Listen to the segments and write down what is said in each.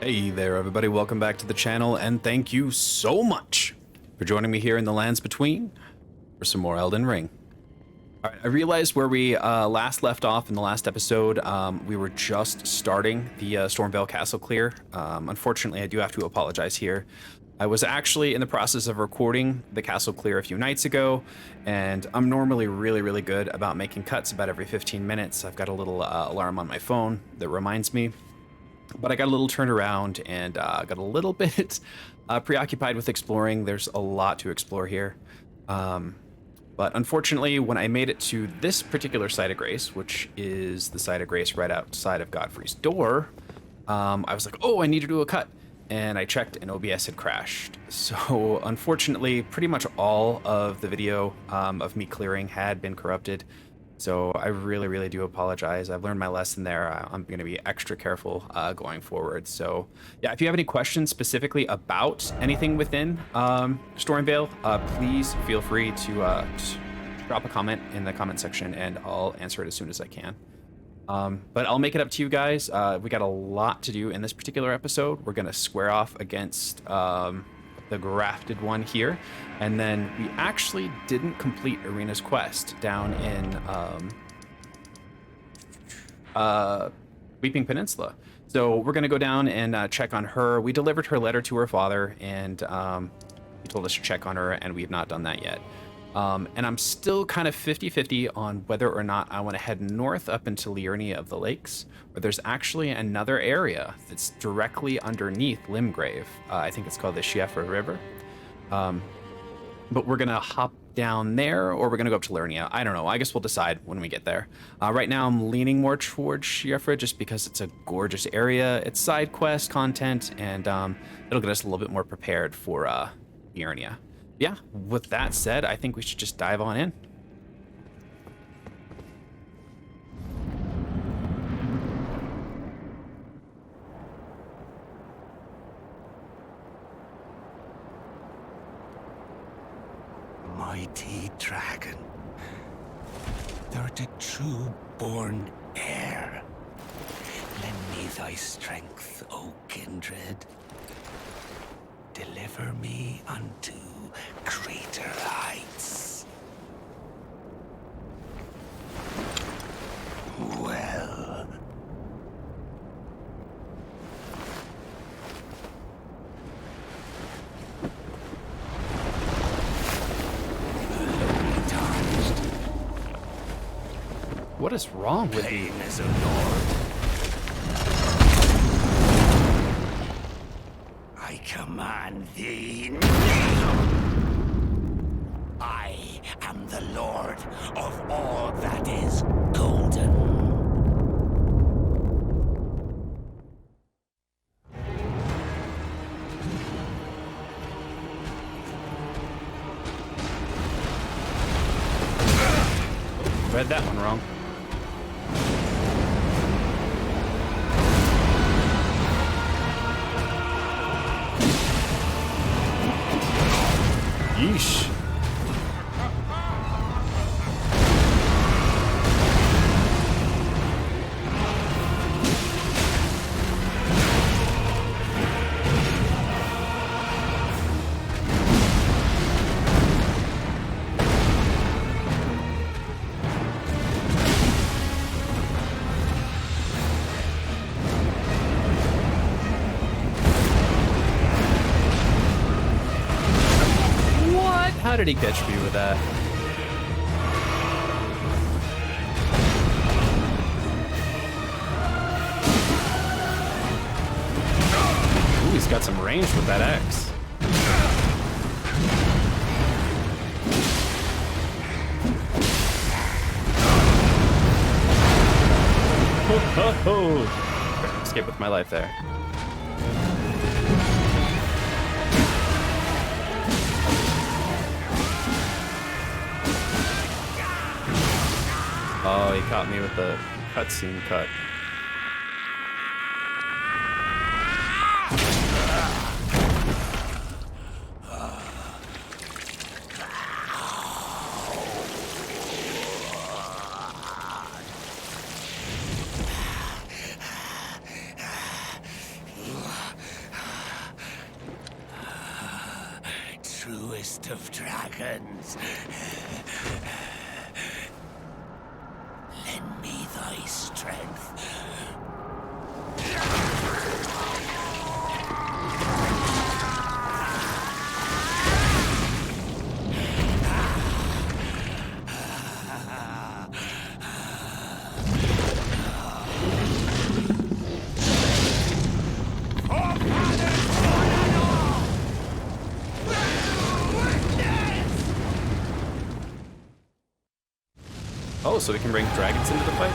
Hey there everybody, welcome back to the channel and thank you so much for joining me here in the lands between for some more Elden Ring. Alright, I realized where we last left off in the last episode, we were just starting the Stormveil Castle clear. Unfortunately, I do have to apologize here. I was actually in the process of recording the castle clear a few nights ago, and I'm normally really good about making cuts about every 15 minutes. I've got a little alarm on my phone that reminds me. But I got a little turned around and got a little bit preoccupied with exploring. There's a lot to explore here. But unfortunately, when I made it to this particular site of grace, which is the site of grace right outside of Godfrey's door, I was like, oh, I need to do a cut. And I checked and OBS had crashed. So unfortunately, pretty much all of the video of me clearing had been corrupted. So I really do apologize. I've learned my lesson there. I'm going to be extra careful going forward. So yeah, if you have any questions specifically about anything within Stormveil, please feel free to drop a comment in the comment section and I'll answer it as soon as I can. But I'll make it up to you guys. We got a lot to do in this particular episode. We're going to square off against the grafted one here, and then we actually didn't complete Irina's quest down in Weeping Peninsula, so we're gonna go down and check on her. We delivered her letter to her father, and he told us to check on her, and we have not done that yet. And I'm still kind of 50-50 on whether or not I want to head north up into Liurnia of the Lakes, or there's actually another area that's directly underneath Limgrave. I think it's called the Siofra River. But we're going to hop down there, or we're going to go up to Liurnia. I don't know. I guess we'll decide when we get there. Right now, I'm leaning more towards Siofra just because it's a gorgeous area. It's side quest content, and it'll get us a little bit more prepared for Liurnia. Yeah, with that said, I think we should just dive on in. Mighty dragon, thou'rt a true-born heir. Lend me thy strength, O kindred. Deliver me unto greater heights. Well. Lowly tarnished. What is wrong with you? Plain as a lord. I command thee now. I am the Lord of all that is golden. Read that one wrong. Yeesh. How did he catch me with that? Ooh, he's got some range with that axe. Ho ho ho! Escape with my life there. Oh, he caught me with the cutscene cut. truest of dragons. Lend me thy strength. Oh, so we can bring dragons into the fight?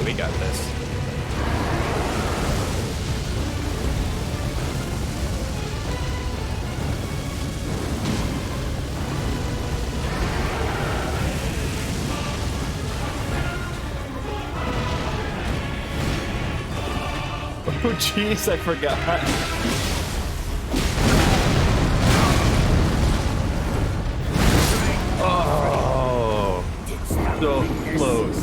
We got this. Oh jeez, I forgot. Oh, so close.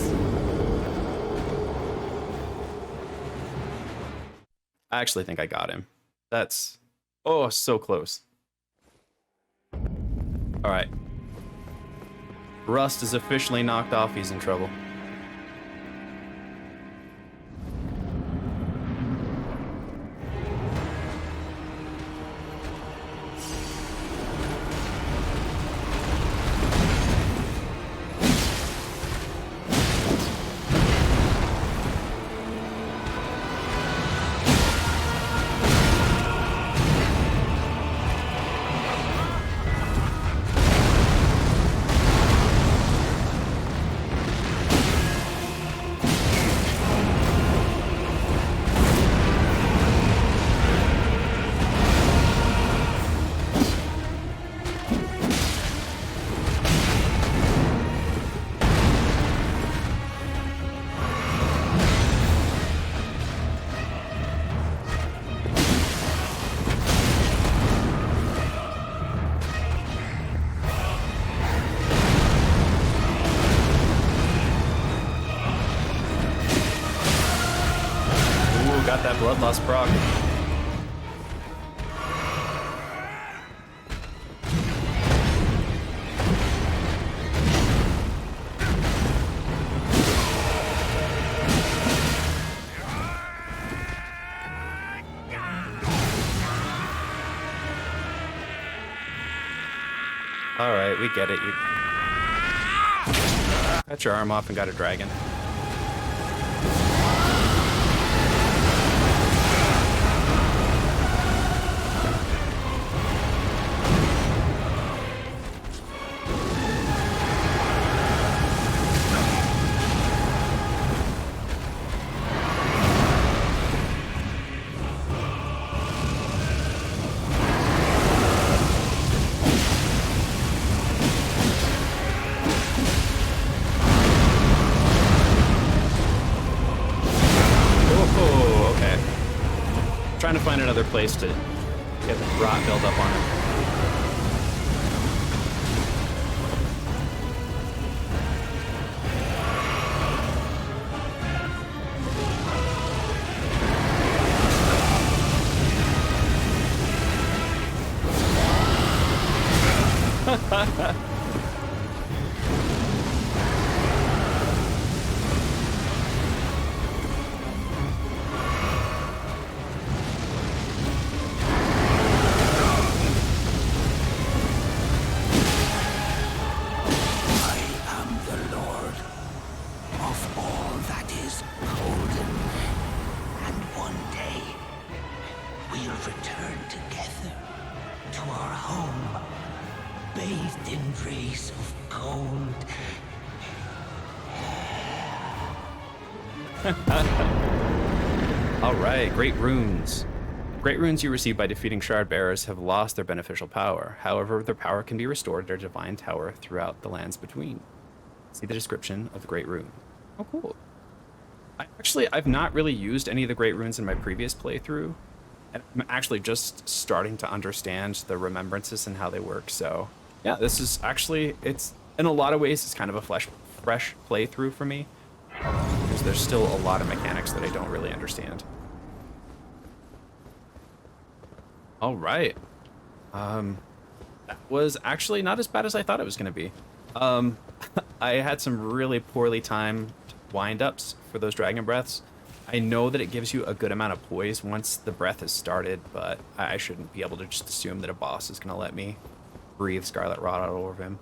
I actually think I got him. That's... oh, so close. Alright. Rust is officially knocked off. He's in trouble. Got that bloodlust proc. All right, we get it. You got your arm off and got a dragon. Trying to find another place to get the rot build up on it. All right, great runes. Great runes you receive by defeating shard bearers have lost their beneficial power. However, their power can be restored at a divine tower throughout the lands between. See the description of the great rune. Oh, cool. I've not really used any of the great runes in my previous playthrough. And I'm actually just starting to understand the remembrances and how they work. So yeah, this is actually, it's in a lot of ways, it's kind of a fresh playthrough for me, because there's still a lot of mechanics that I don't really understand. All right. That was actually not as bad as I thought it was going to be. I had some really poorly timed wind-ups for those dragon breaths. I know that it gives you a good amount of poise once the breath has started, but I shouldn't be able to just assume that a boss is going to let me breathe Scarlet Rot all over him.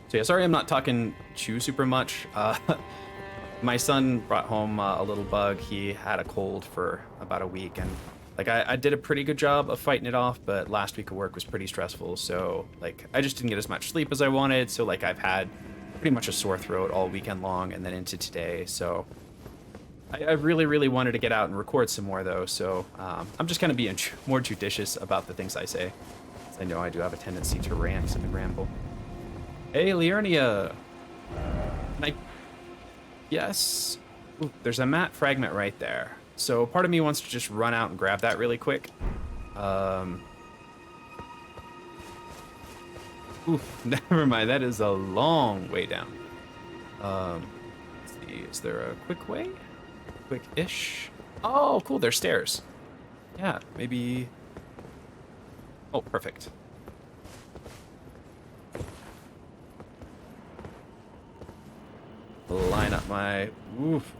So yeah, sorry I'm not talking too super much. My son brought home a little bug. He had a cold for about a week, and like I did a pretty good job of fighting it off, but last week of work was pretty stressful, so like I just didn't get as much sleep as I wanted. So like I've had pretty much a sore throat all weekend long and then into today. So I really wanted to get out and record some more though. So I'm just kind of being more judicious about the things I say. I know I do have a tendency to rant and ramble. Hey, Liurnia. Yes. Ooh, there's a matte fragment right there. So part of me wants to just run out and grab that really quick. Ooh, never mind. That is a long way down. Let's see. Is there a quick way? Quick-ish. Oh, cool. There's stairs. Yeah, maybe. Oh, perfect. Line up my. Oof.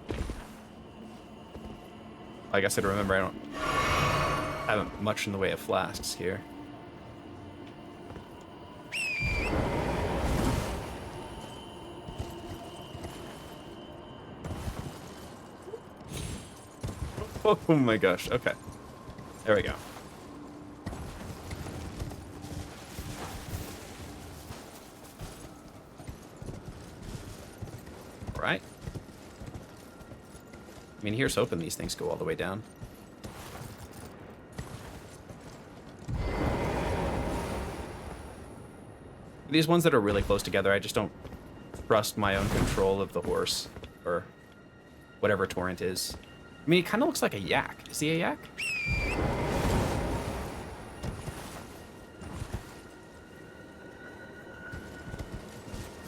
I guess I remember I don't have much in the way of flasks here. Oh my gosh, okay. There we go. All right. I mean, here's hoping these things go all the way down. These ones that are really close together, I just don't trust my own control of the horse, or whatever torrent is. I mean, he kind of looks like a yak. Is he a yak?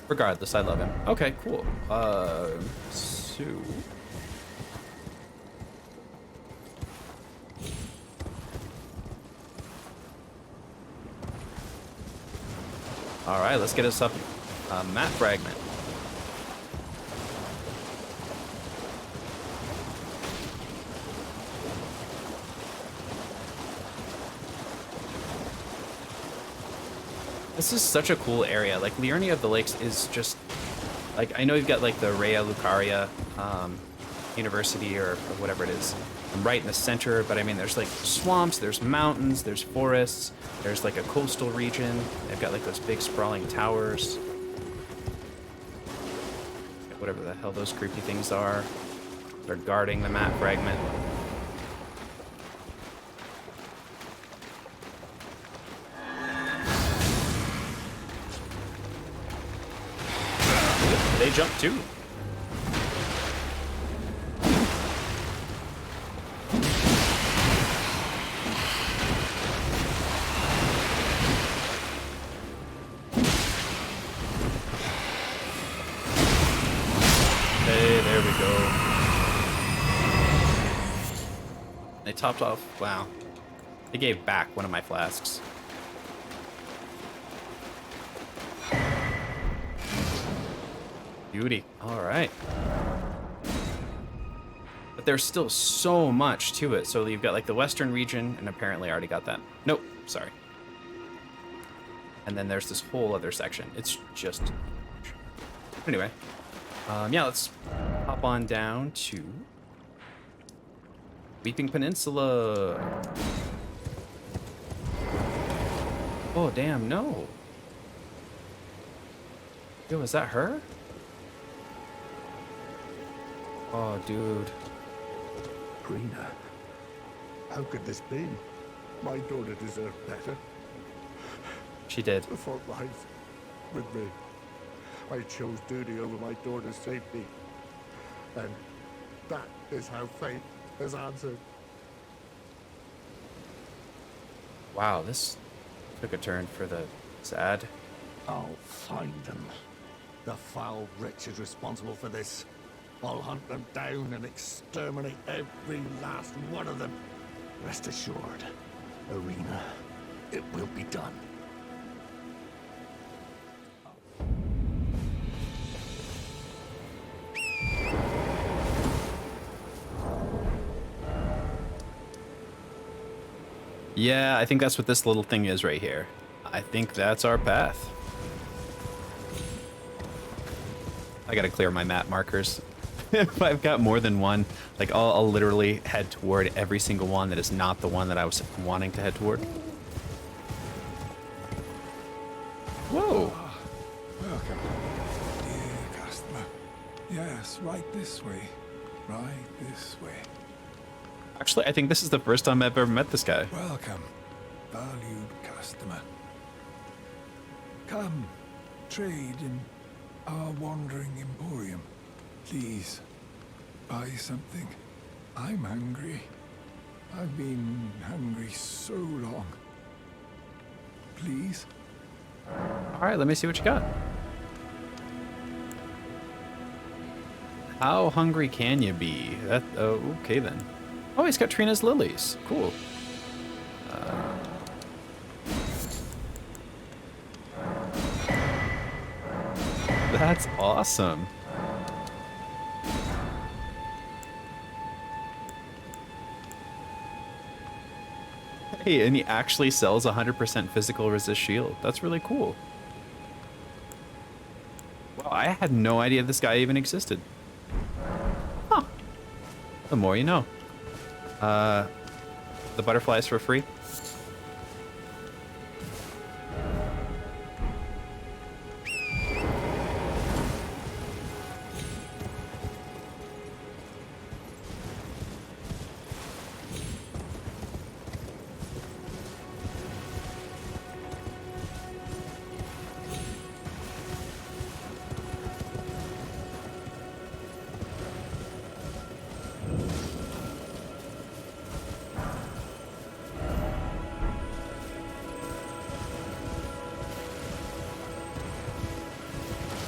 Regardless, I love him. Okay, cool. So... All right, let's get us up a map fragment. This is such a cool area. Like, Liurnia of the Lakes is just, like, I know you've got, like, the Rhea Lucaria University or whatever it is right in the center, but I mean, there's, like, swamps, there's mountains, there's forests, there's, like, a coastal region. They've got, like, those big sprawling towers. Whatever the hell those creepy things are. They're guarding the map fragment. They jump too. Hey, there we go. They topped off. Wow. They gave back one of my flasks. Beauty. All right. But there's still so much to it. So you've got like the western region, and apparently I already got that. Nope, sorry. And then there's this whole other section. It's just... Anyway. Yeah, let's hop on down to Weeping Peninsula. Oh, damn, no. Yo, is that her? Oh, dude. Rena, how could this be? My daughter deserved better. She did. The fault lies with me. I chose duty over my daughter's safety. And that is how fate has answered. Wow, this took a turn for the sad. I'll find them. The foul wretch is responsible for this. I'll hunt them down and exterminate every last one of them. Rest assured, Arena, it will be done. Yeah, I think that's what this little thing is right here. I think that's our path. I gotta clear my map markers. If I've got more than one, like I'll literally head toward every single one that is not the one that I was wanting to head toward. Whoa. Welcome, dear customer. Yes, right this way. Right this way. Actually, I think this is the first time I've ever met this guy. Welcome, valued customer. Come, trade in our wandering emporium. Please, buy something. I'm hungry. I've been hungry so long. Please? All right, let me see what you got. How hungry can you be? That okay then. Oh, he's got Trina's lilies. Cool. That's awesome. Hey, and he actually sells 100% physical resist shield. That's really cool. Wow, I had no idea this guy even existed. Huh. The more you know. The butterflies for free.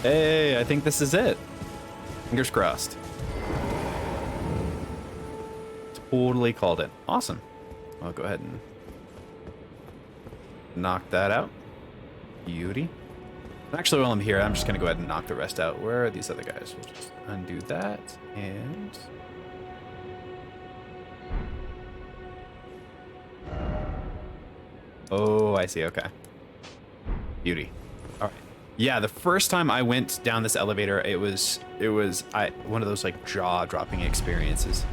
Hey, I think this is it. Fingers crossed. Totally called it. Awesome. I'll go ahead and knock that out. Beauty. Actually, while I'm here, I'm just going to go ahead and knock the rest out. Where are these other guys? We'll just undo that. And... oh, I see. Okay. Beauty. All right. Yeah, the first time I went down this elevator, it was one of those like jaw-dropping experiences.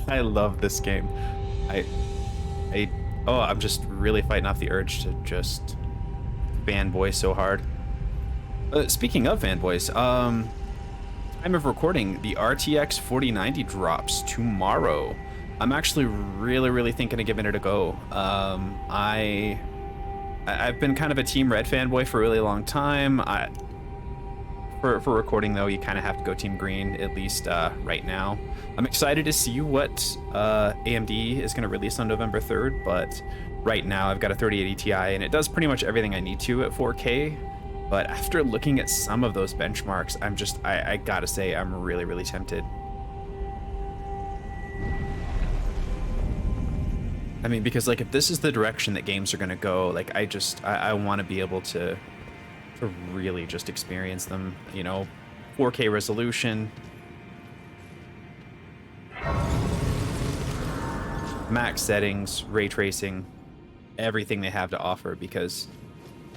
I love this game. I'm just really fighting off the urge to just fanboy so hard. Speaking of fanboys, time of recording, the RTX 4090 drops tomorrow. I'm actually really thinking of giving it a go. I've been kind of a Team Red fanboy for a really long time. For recording though, you kind of have to go Team Green, at least right now. I'm excited to see what AMD is going to release on November 3rd, but right now I've got a 3080 Ti and it does pretty much everything I need to at 4K. But after looking at some of those benchmarks, I gotta say, I'm really tempted. I mean, because like if this is the direction that games are going to go, like I want to be able to really just experience them, you know, 4K resolution, max settings, ray tracing, everything they have to offer, because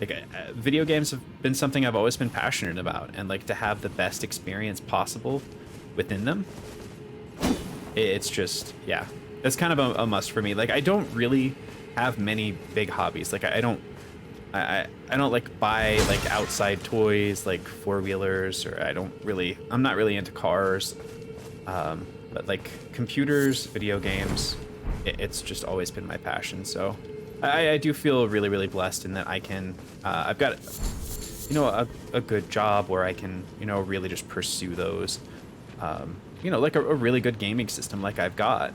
like video games have been something I've always been passionate about, and like to have the best experience possible within them, it's just, yeah, that's kind of a must for me. Like I don't really have many big hobbies. Like I don't like buy like outside toys like four-wheelers, or I'm not really into cars, but like computers, video games, it's just always been my passion. So I do feel really, really blessed in that I can, I've got, you know, a good job where I can, you know, really just pursue those, you know, like a really good gaming system like I've got.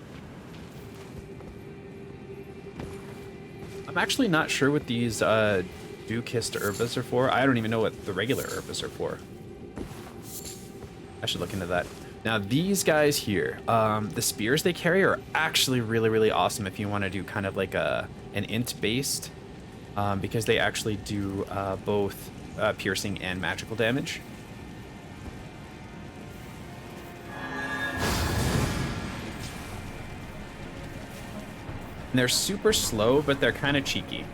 I'm actually not sure what these dew-kissed herbas are for. I don't even know what the regular herbas are for. I should look into that. Now these guys here, the spears they carry are actually really, really awesome if you want to do kind of like an int based, because they actually do both piercing and magical damage. And they're super slow, but they're kind of cheeky.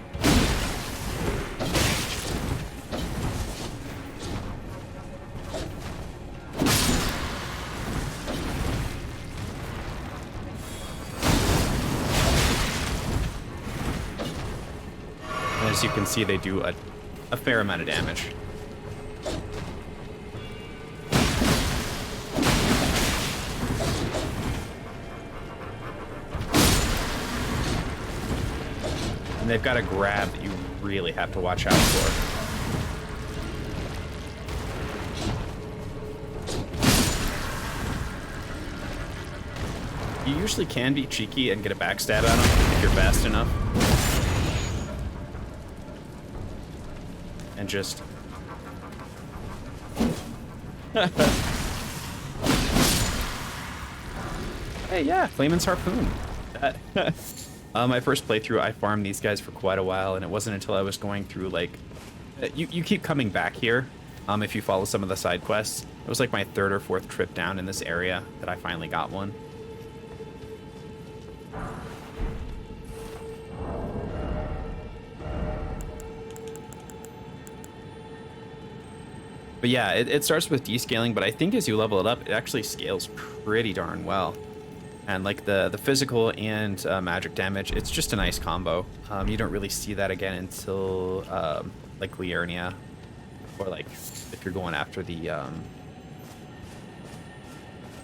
And as you can see, they do a fair amount of damage. And they've got a grab that you really have to watch out for. You usually can be cheeky and get a backstab on them if you're fast enough. And just... Hey, yeah, Flamin's Harpoon. My first playthrough, I farmed these guys for quite a while, and it wasn't until I was going through, like... You keep coming back here, if you follow some of the side quests. It was like my third or fourth trip down in this area that I finally got one. But yeah, it starts with descaling, but I think as you level it up, it actually scales pretty darn well. And like the physical and magic damage, it's just a nice combo. You don't really see that again until like Liurnia, or like if you're going after the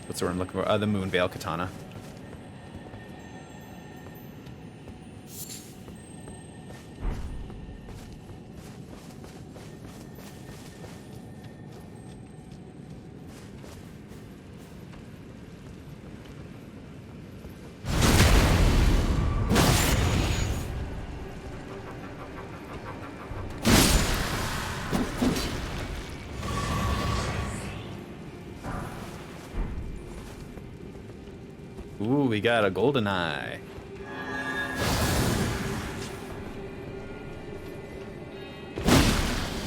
what's the word I'm looking for? The Moonveil Katana. Ooh, we got a golden eye.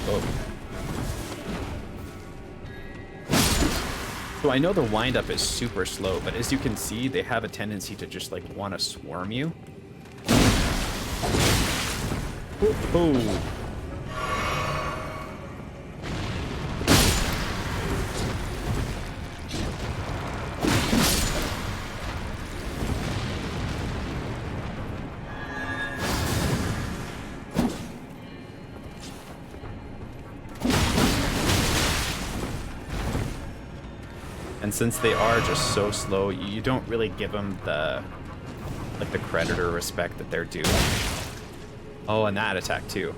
Oh. So I know the windup is super slow, but as you can see, they have a tendency to just like want to swarm you. Oh. And since they are just so slow, you don't really give them the credit or respect that they're due. Oh, and that attack too.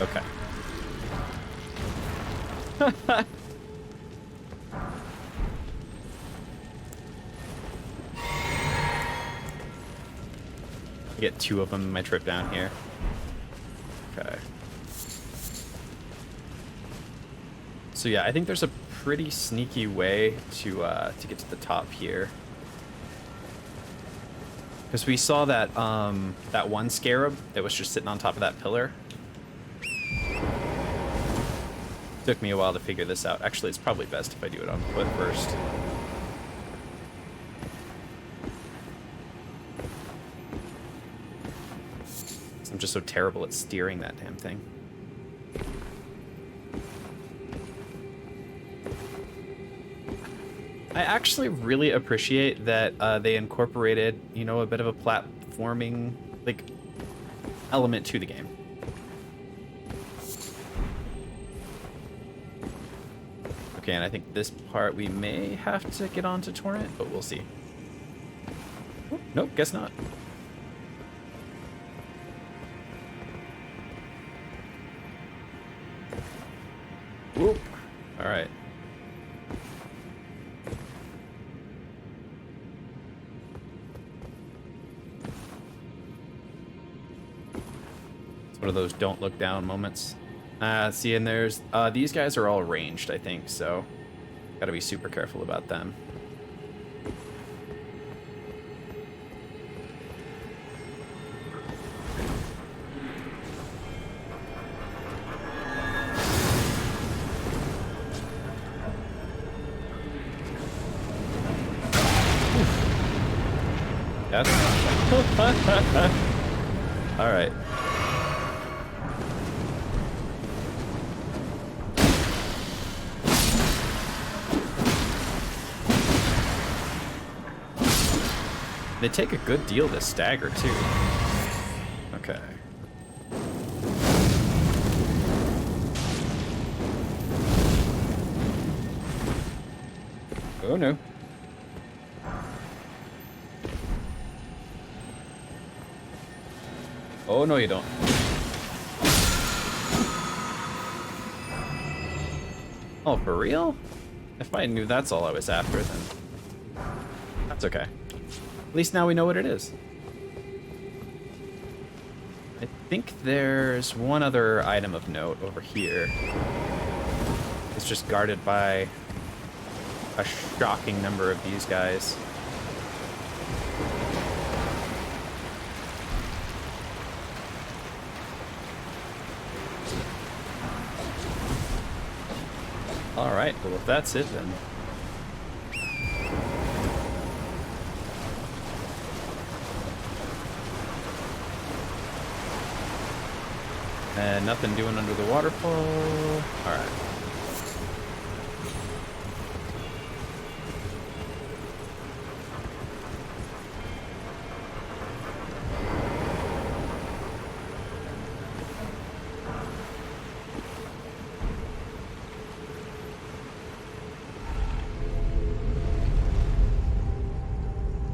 Okay. Get 2 of them in my trip down here. Okay. So yeah, I think there's a pretty sneaky way to get to the top here. Because we saw that that one scarab that was just sitting on top of that pillar. Took me a while to figure this out. Actually, it's probably best if I do it on foot first. I'm just so terrible at steering that damn thing. I actually really appreciate that they incorporated, you know, a bit of a platforming, like, element to the game. Okay, and I think this part we may have to get onto Torrent, but we'll see. Nope, guess not. Whoop. All right. It's one of those don't look down moments. See, and there's these guys are all ranged, I think, so gotta be super careful about them. That's all right. They take a good deal to stagger too. Okay. Oh no. Oh, no, you don't. Oh, for real? If I knew that's all I was after, then that's okay. At least now we know what it is. I think there's one other item of note over here. It's just guarded by a shocking number of these guys. All right, well, if that's it, then. And nothing doing under the waterfall. All right.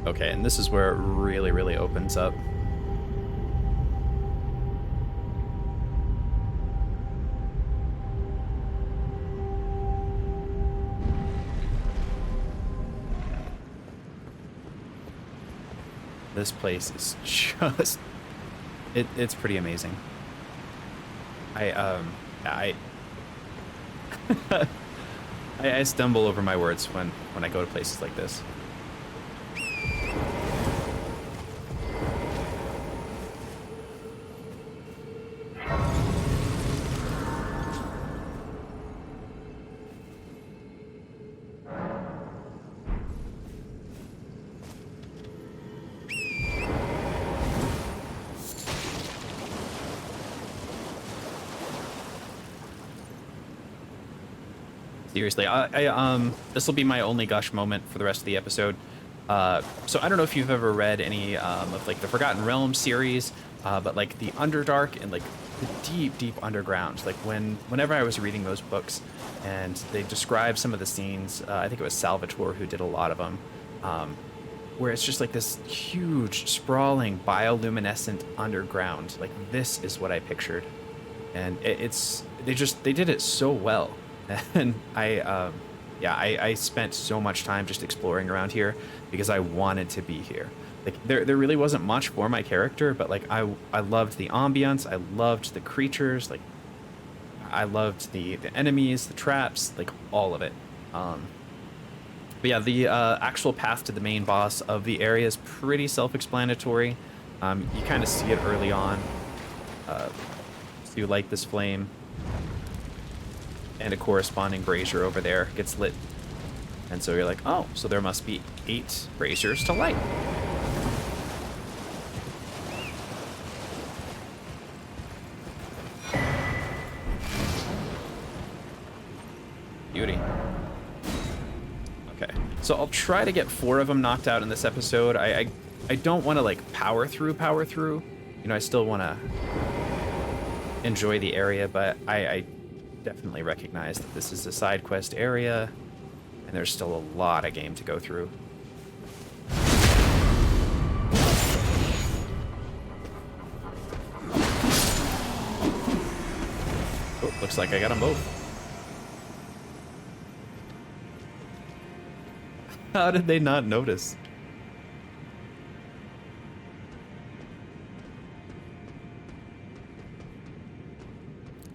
Okay, and this is where it really, really opens up. This place is just... It's pretty amazing. I stumble over my words when I go to places like this. Seriously, this will be my only gush moment for the rest of the episode. So I don't know if you've ever read any of like the Forgotten Realms series, but like the Underdark and like the deep, deep underground. Like whenever I was reading those books, and they describe some of the scenes. I think it was Salvatore who did a lot of them, where it's just like this huge, sprawling, bioluminescent underground. Like this is what I pictured. and they did it so well. And I spent so much time just exploring around here because I wanted to be here. Like there really wasn't much for my character, but like I loved the ambience, I loved the creatures, like I loved the enemies, the traps, like all of it. But yeah, the actual path to the main boss of the area is pretty self-explanatory. You kind of see it early on. So you light this flame, and a corresponding brazier over there gets lit. And so you're like, oh, so there must be 8 braziers to light. Beauty. Okay, so I'll try to get 4 of them knocked out in this episode. I don't want to like power through. You know, I still want to enjoy the area, but I definitely recognize that this is a side quest area, and there's still a lot of game to go through. Oh, looks like I got them both. How did they not notice?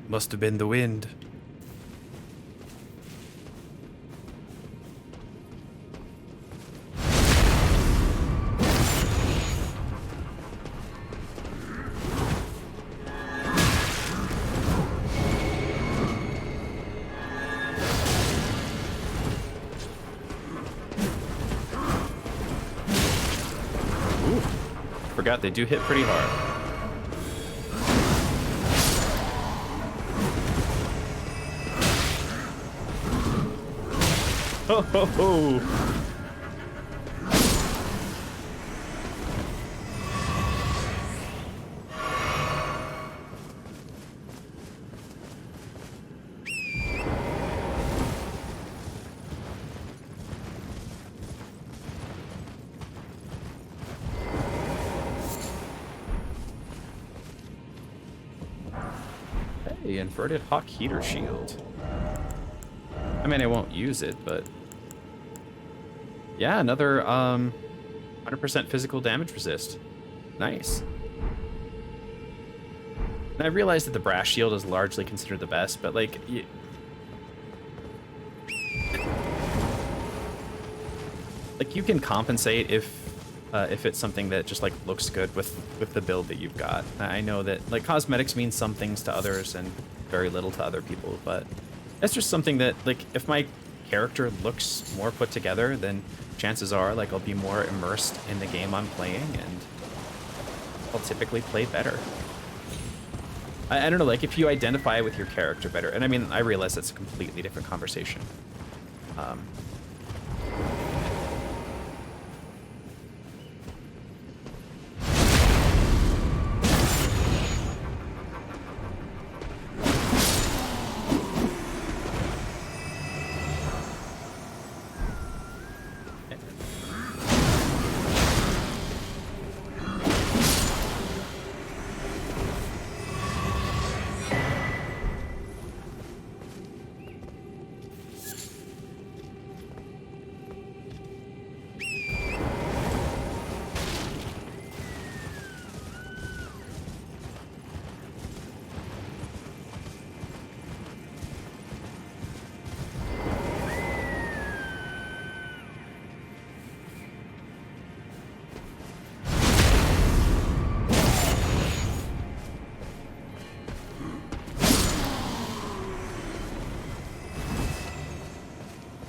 Must have been the wind. Ooh, forgot they do hit pretty hard. Ho ho ho! Hey, inverted hawk heater shield. I mean, I won't use it, but yeah, another 100% physical damage resist. Nice. And I realize that the brass shield is largely considered the best, but like, you can compensate if it's something that just like looks good with the build that you've got. I know that like cosmetics mean some things to others and very little to other people, but that's just something that like if my character looks more put together, then chances are like I'll be more immersed in the game I'm playing, and I'll typically play better. I don't know, like if you identify with your character better, and I mean I realize that's a completely different conversation.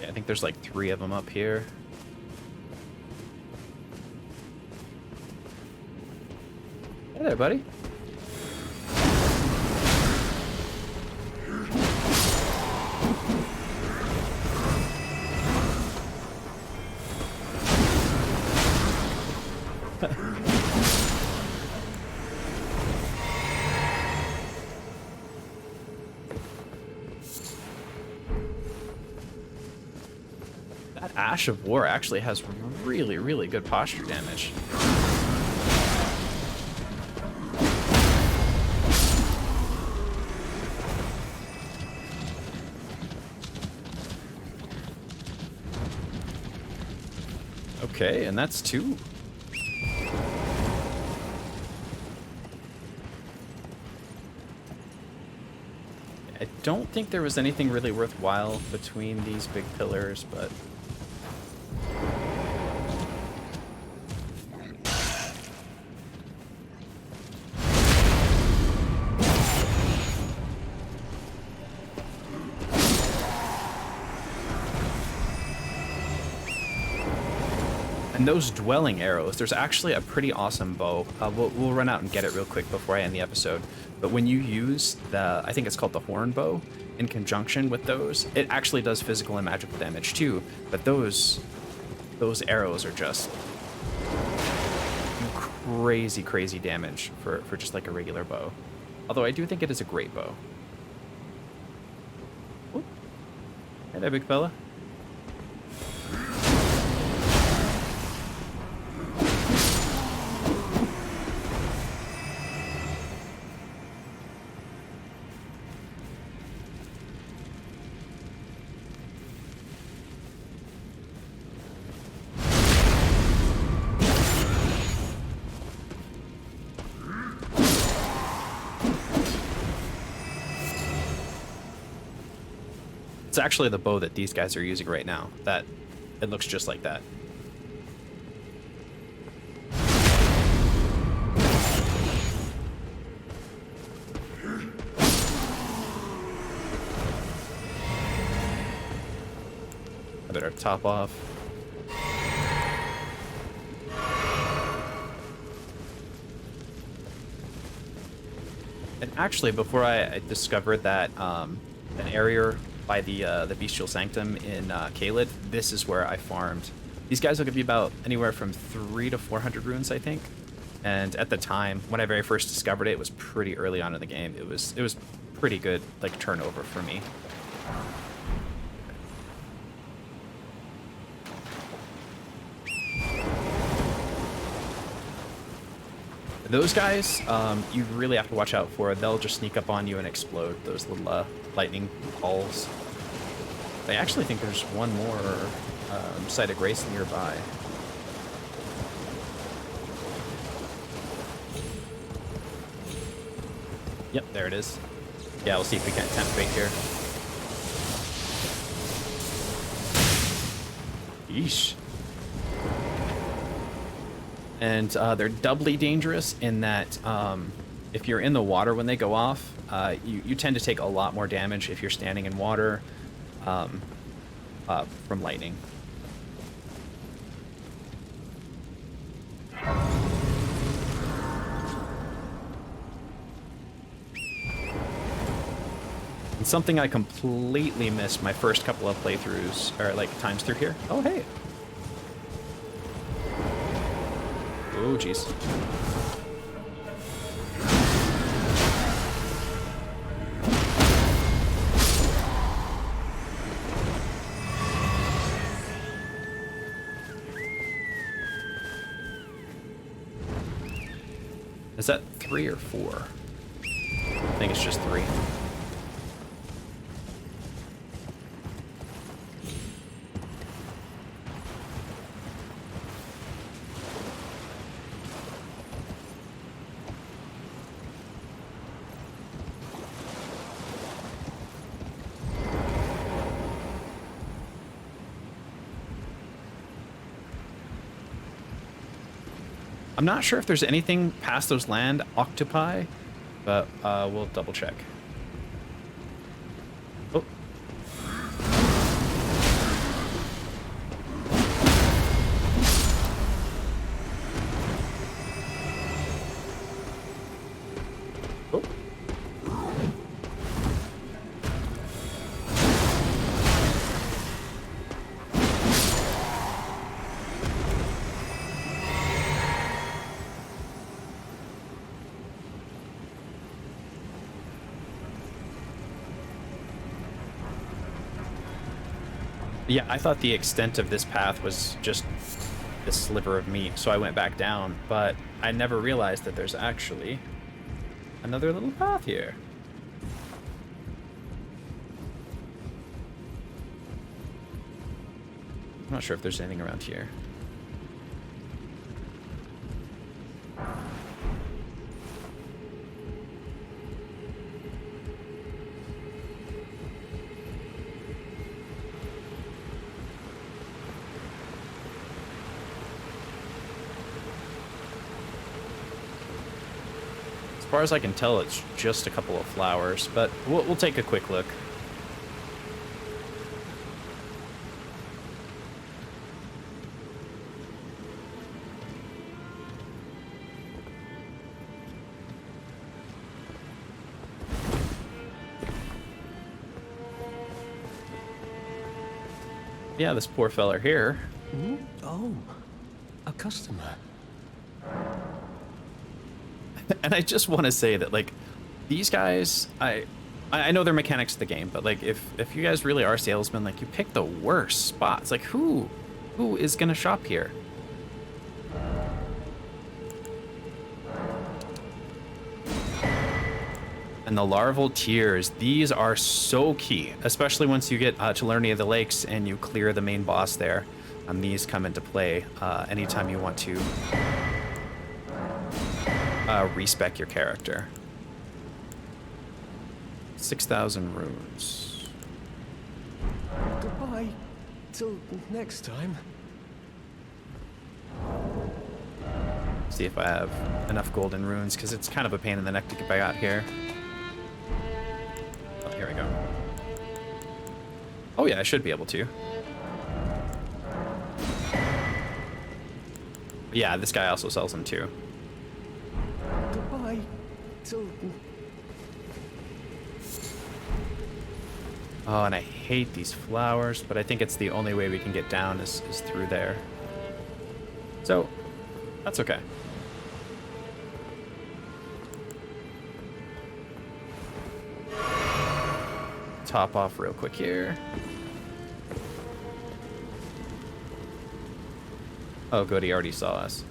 I think there's like 3 of them up here. Hey there, buddy. Ash of War actually has really, really good posture damage. Okay, and that's 2. I don't think there was anything really worthwhile between these big pillars, but... And those dwelling arrows, there's actually a pretty awesome bow. We'll run out and get it real quick before I end the episode. But when you use the, I think it's called the horn bow, in conjunction with those, it actually does physical and magical damage too. But those arrows are just crazy, crazy damage for just like a regular bow. Although I do think it is a great bow. Ooh. Hey there, big fella. It's actually the bow that these guys are using right now. That it looks just like that. I better top off. And actually, before I discovered that an area by the Bestial Sanctum in Caelid, this is where I farmed. These guys will give you about anywhere from 300 to 400 runes, I think. And at the time, when I very first discovered it, it was pretty early on in the game. It was pretty good, like, turnover for me. Those guys, you really have to watch out for. They'll just sneak up on you and explode, those little lightning balls. I actually think there's one more site of grace nearby. Yep, there it is. Yeah, we'll see if we can't tempt fate here. Yeesh. And they're doubly dangerous in that if you're in the water when they go off, you tend to take a lot more damage if you're standing in water from lightning. And something I completely missed my first couple of playthroughs, or like times through here. Oh, hey. Oh, jeez. Is that 3 or 4? I think it's just 3. I'm not sure if there's anything past those land octopi, but we'll double check. Oh. Oh. Yeah, I thought the extent of this path was just this sliver of meat, so I went back down, but I never realized that there's actually another little path here. I'm not sure if there's anything around here. far as I can tell, it's just a couple of flowers, but we'll take a quick look. Yeah, this poor fella here. Oh, a customer. And I just want to say that, like, these guys, I know they're mechanics of the game, but like, if you guys really are salesmen, like, you pick the worst spots. Like, who is gonna shop here? And the larval tiers, these are so key, especially once you get to Liurnia of the Lakes and you clear the main boss there. These come into play anytime you want to respec your character. 6,000 runes. Goodbye. Till next time. See if I have enough golden runes, because it's kind of a pain in the neck to get back out here. Oh, here we go. Oh yeah, I should be able to. Yeah, this guy also sells them too. Goodbye. Till... Oh, and I hate these flowers, but I think it's the only way we can get down is through there. So, that's okay. Top off real quick here. Oh, good, he already saw us.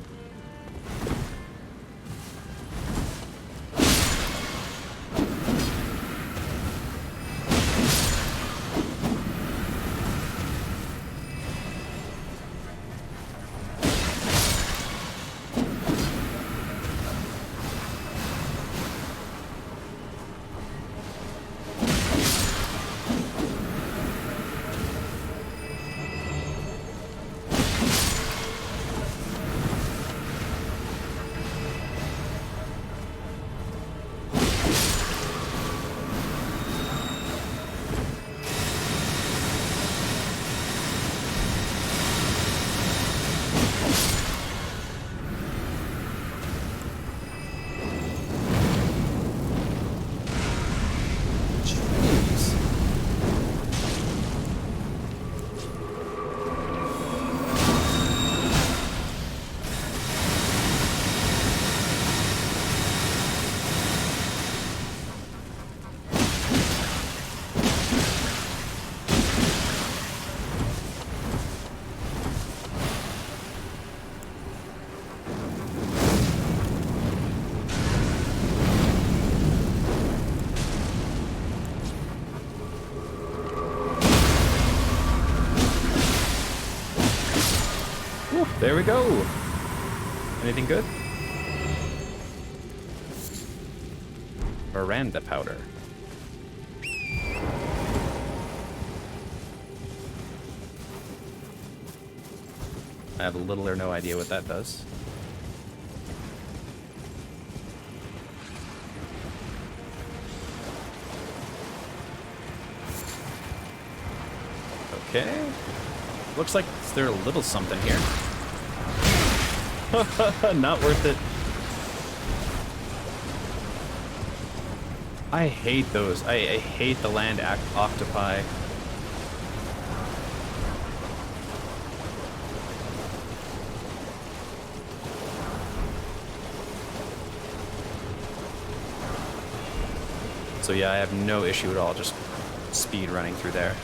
There we go. Anything good? Veranda powder. I have little or no idea what that does. Okay. Looks like there's a little something here. Not worth it. I hate those. I hate the land octopi. So yeah, I have no issue at all just speed running through there.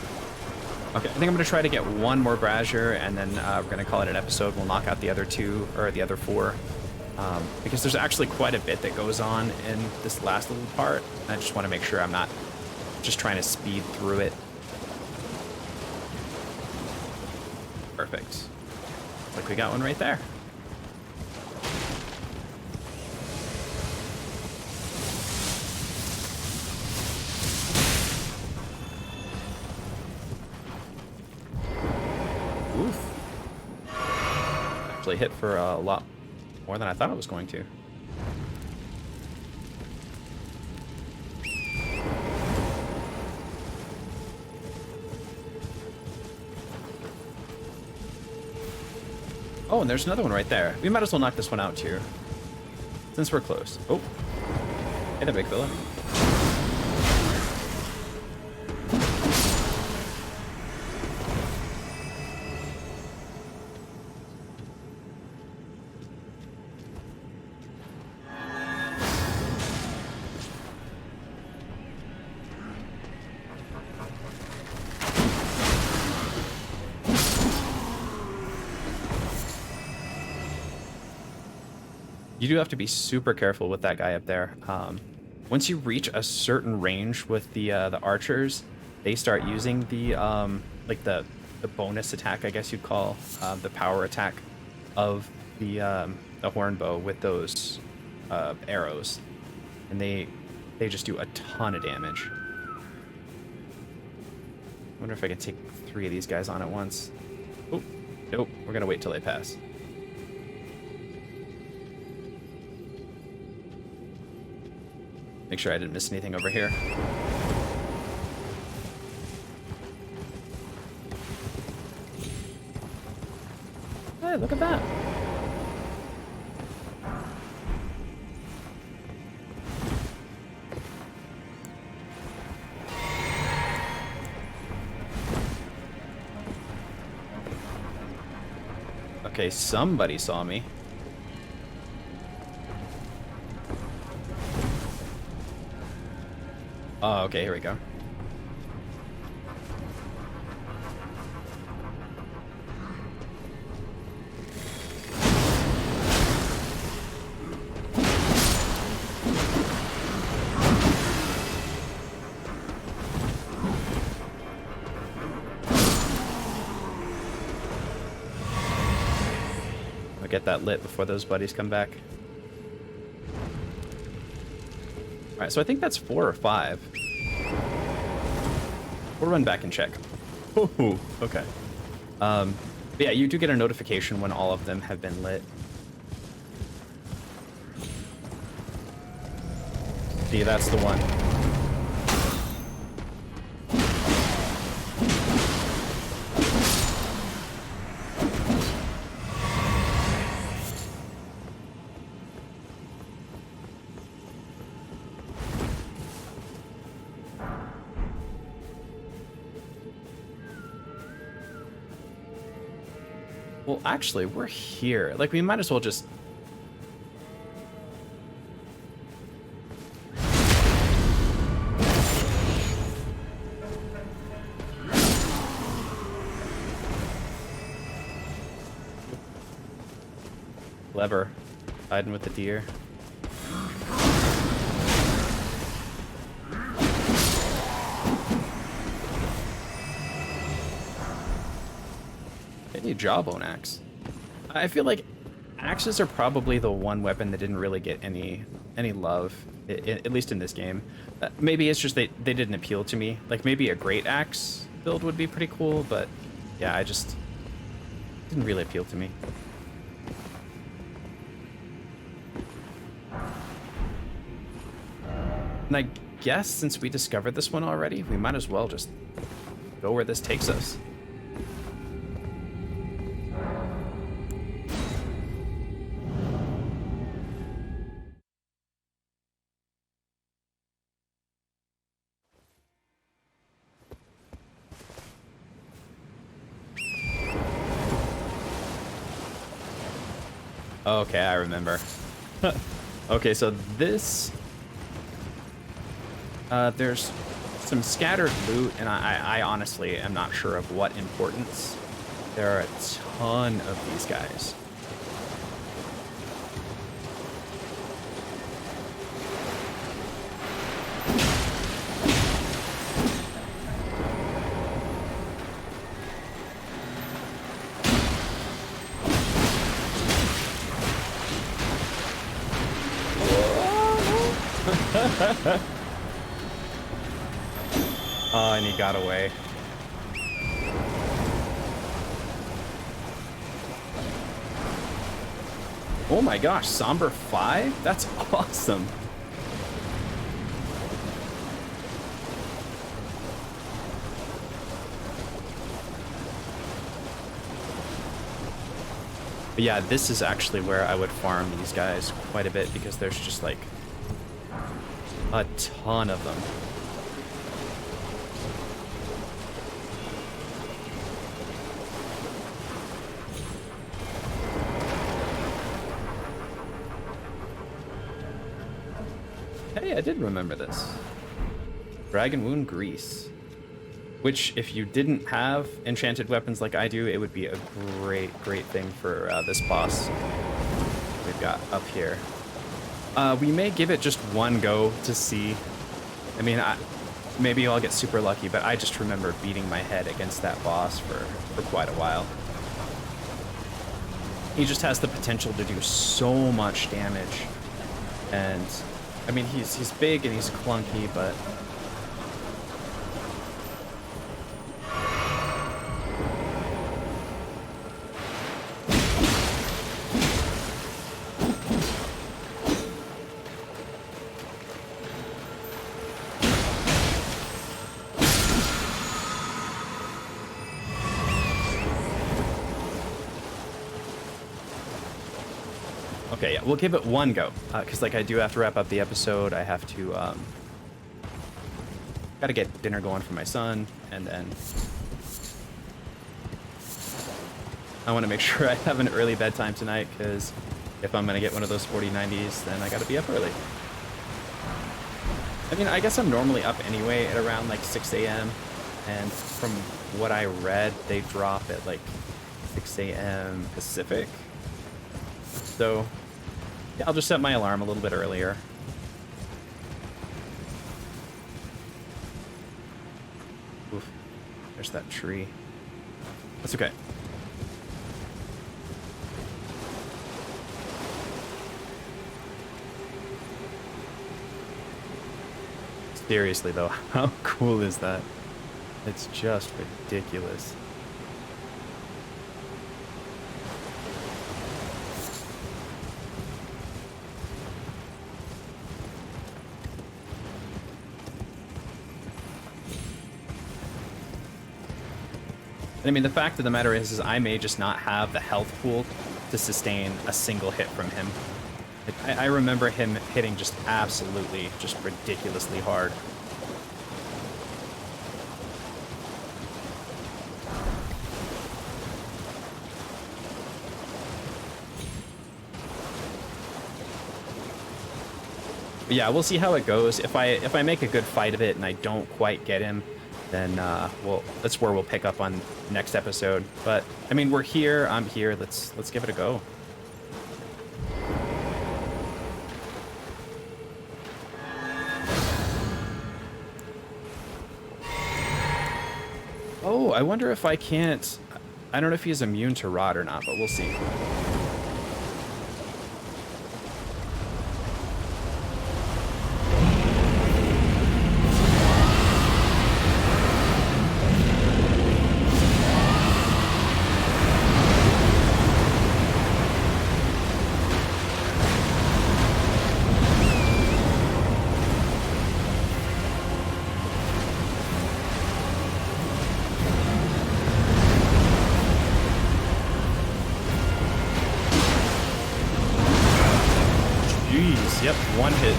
Okay, I think I'm going to try to get one more brazier, and then we're going to call it an episode. We'll knock out the other two, or the other four, because there's actually quite a bit that goes on in this last little part. I just want to make sure I'm not just trying to speed through it. Perfect. Looks like we got one right there. Hit for a lot more than I thought it was going to. Oh, and there's another one right there. We might as well knock this one out too, since we're close. Oh, hey there, big fella. You do have to be super careful with that guy up there. Once you reach a certain range with the archers, they start using the like the bonus attack, I guess you'd call the power attack of the horn bow with those arrows, and they just do a ton of damage. I wonder if I can take 3 of these guys on at once. Oh, nope. We're gonna wait till they pass. Make sure I didn't miss anything over here. Hey, look at that. Okay, somebody saw me. Oh, okay, here we go. I'll get that lit before those buddies come back. Alright, so I think that's 4 or 5. We'll run back and check. Oh, okay. But yeah, you do get a notification when all of them have been lit. See, that's the one. Well, actually, we're here. Like, we might as well just... Clever. Hiding with the deer. A jawbone axe. I feel like axes are probably the one weapon that didn't really get any love, at least in this game. Maybe it's just they didn't appeal to me. Like, maybe a great axe build would be pretty cool, but yeah, I just didn't really appeal to me. And I guess since we discovered this one already, we might as well just go where this takes us. Okay, I remember. Okay, so this... there's some scattered loot, and I honestly am not sure of what importance. There are a ton of these guys. Oh, and he got away. Oh my gosh, Somber 5? That's awesome. But yeah, this is actually where I would farm these guys quite a bit because there's just like a ton of them. Hey, I did remember this. Dragon Wound Grease. Which, if you didn't have enchanted weapons like I do, it would be a great, great thing for this boss we've got up here. We may give it just one go to see. I mean, maybe I'll get super lucky, but I just remember beating my head against that boss for quite a while. He just has the potential to do so much damage. And, I mean, he's big and he's clunky, but... Okay, yeah, we'll give it one go, because like I do have to wrap up the episode. I have to, gotta get dinner going for my son, and then I want to make sure I have an early bedtime tonight, because if I'm gonna get one of those 4090s, then I gotta be up early. I mean, I guess I'm normally up anyway at around like 6 a.m., and from what I read, they drop at like 6 a.m. Pacific. So, yeah, I'll just set my alarm a little bit earlier. Oof, there's that tree. That's okay. Seriously, though, how cool is that? It's just ridiculous. I mean, the fact of the matter is I may just not have the health pool to sustain a single hit from him. Like, I remember him hitting just absolutely, just ridiculously hard. But yeah, we'll see how it goes. If I make a good fight of it and I don't quite get him, then that's where we'll pick up on next episode. But I mean, we're here, I'm here. Let's give it a go. Oh, I wonder if I can't. I don't know if he's immune to rot or not, but we'll see. Yep, one hit.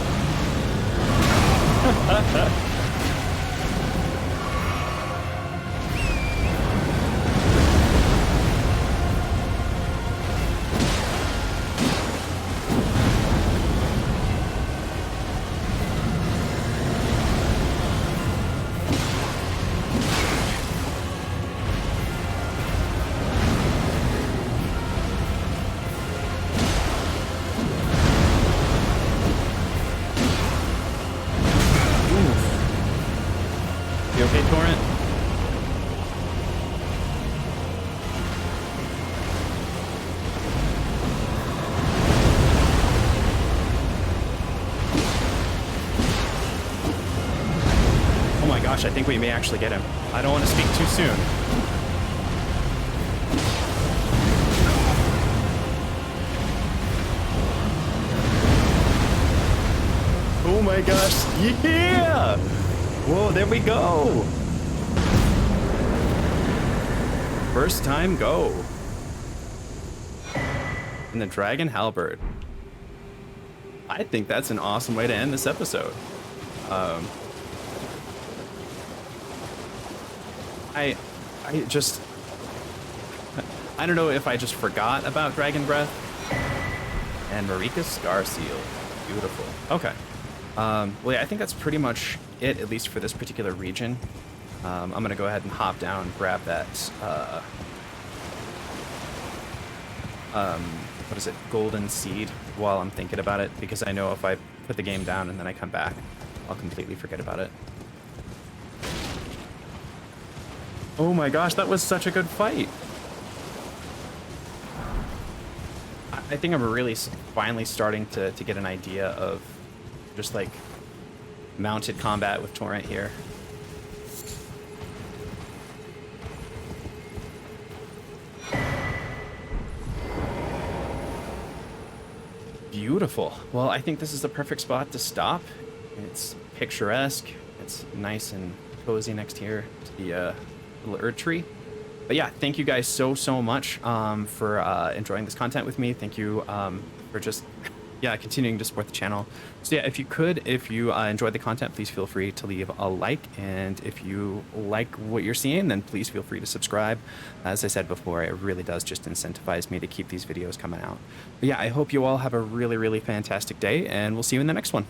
I think we may actually get him. I don't want to speak too soon. Oh my gosh, yeah! Whoa, there we go! First time go. And the Dragon Halberd. I think that's an awesome way to end this episode. I don't know if I just forgot about Dragon Breath. And Marika's Scar Seal. Beautiful. Okay. Well, yeah, I think that's pretty much it, at least for this particular region. I'm going to go ahead and hop down, grab that, what is it, Golden Seed, while I'm thinking about it, because I know if I put the game down and then I come back, I'll completely forget about it. Oh my gosh, that was such a good fight. I think I'm really finally starting to get an idea of just like mounted combat with Torrent here. Beautiful. Well, I think this is the perfect spot to stop. It's picturesque. It's nice and cozy next here to the little Erd tree. But yeah, thank you guys so much for enjoying this content with me. Thank you for just continuing to support the channel. So yeah, if you enjoyed the content, please feel free to leave a like, and if you like what you're seeing, then please feel free to subscribe. As I said before, it really does just incentivize me to keep these videos coming out. But yeah, I hope you all have a really fantastic day, and we'll see you in the next one.